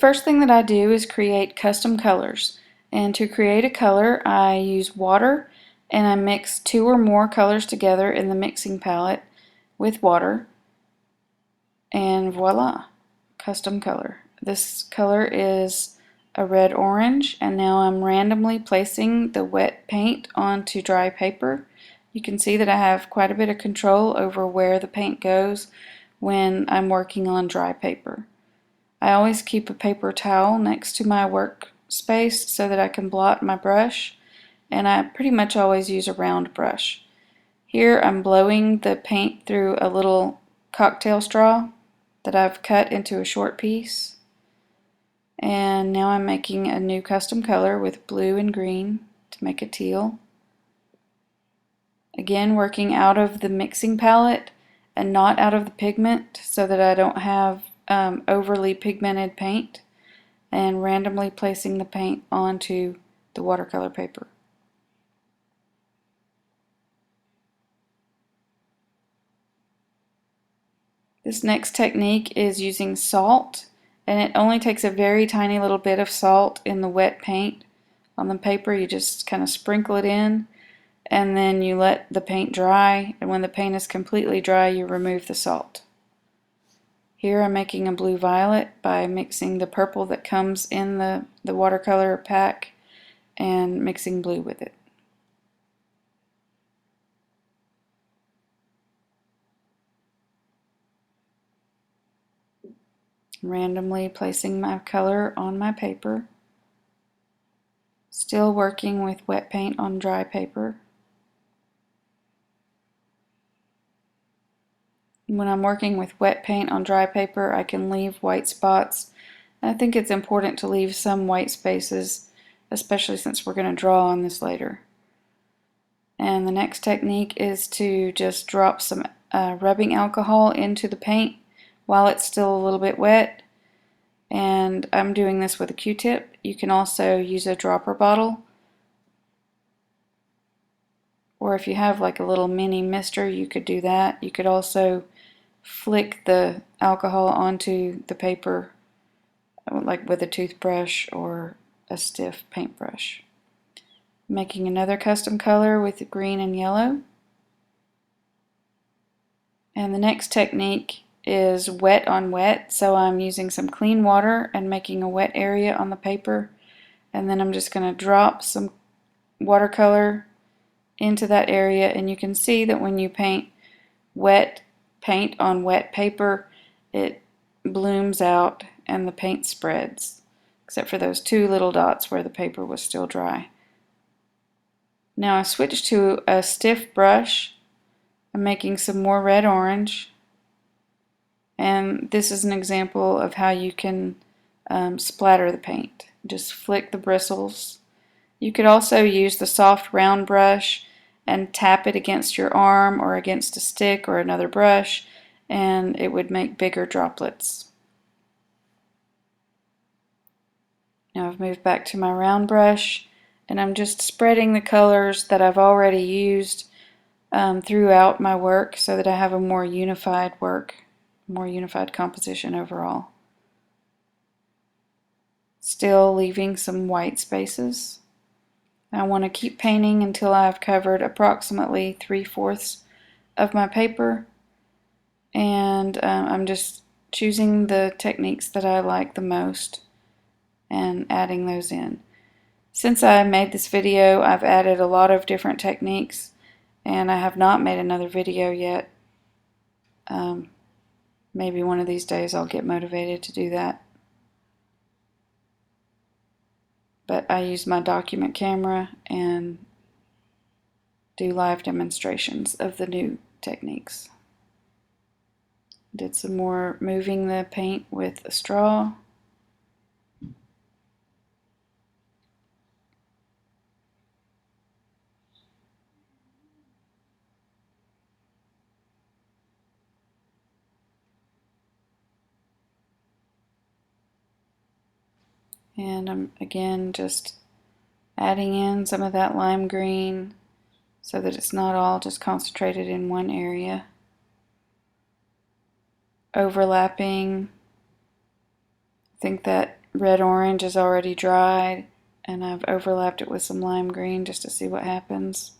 first thing that I do is create custom colors. And to create a color, I use water and I mix 2 or more colors together in the mixing palette with water. And voila, custom color. This color is a red-orange, and now I'm randomly placing the wet paint onto dry paper. You can see that I have quite a bit of control over where the paint goes when I'm working on dry paper. I always keep a paper towel next to my workspace so that I can blot my brush, and I pretty much always use a round brush. Here I'm blowing the paint through a little cocktail straw that I've cut into a short piece. And now I'm making a new custom color with blue and green to make a teal. Again, working out of the mixing palette and not out of the pigment so that I don't have overly pigmented paint, and randomly placing the paint onto the watercolor paper. This next technique is using salt, and it only takes a very tiny little bit of salt in the wet paint on the paper. You just kind of sprinkle it in, and then you let the paint dry, and when the paint is completely dry, you remove the salt. Here I'm making a blue-violet by mixing the purple that comes in the watercolor pack and mixing blue with it. Randomly placing my color on my paper. Still working with wet paint on dry paper. When I'm working with wet paint on dry paper, I can leave white spots. I think it's important to leave some white spaces, especially since we're going to draw on this later. And the next technique is to just drop some rubbing alcohol into the paint while it's still a little bit wet. And I'm doing this with a Q-tip. You can also use a dropper bottle, or if you have like a little mini mister, you could do that. You could also flick the alcohol onto the paper like with a toothbrush or a stiff paintbrush. Making another custom color with green and yellow. And the next technique is wet on wet, so I'm using some clean water and making a wet area on the paper, and then I'm just going to drop some watercolor into that area, and you can see that when you paint wet paint on wet paper, it blooms out and the paint spreads, except for those 2 little dots where the paper was still dry. Now I switched to a stiff brush. I'm making some more red-orange, and this is an example of how you can splatter the paint. Just flick the bristles. You could also use the soft round brush and tap it against your arm or against a stick or another brush, and it would make bigger droplets. Now I've moved back to my round brush, and I'm just spreading the colors that I've already used throughout my work so that I have a more unified composition overall. Still leaving some white spaces. I want to keep painting until I've covered approximately 3/4 of my paper, and I'm just choosing the techniques that I like the most and adding those in. Since I made this video, I've added a lot of different techniques, and I have not made another video yet. Maybe one of these days I'll get motivated to do that. But I use my document camera and do live demonstrations of the new techniques. Did some more moving the paint with a straw. And I'm again just adding in some of that lime green so that it's not all just concentrated in one area. Overlapping. I think that red orange is already dried, and I've overlapped it with some lime green just to see what happens.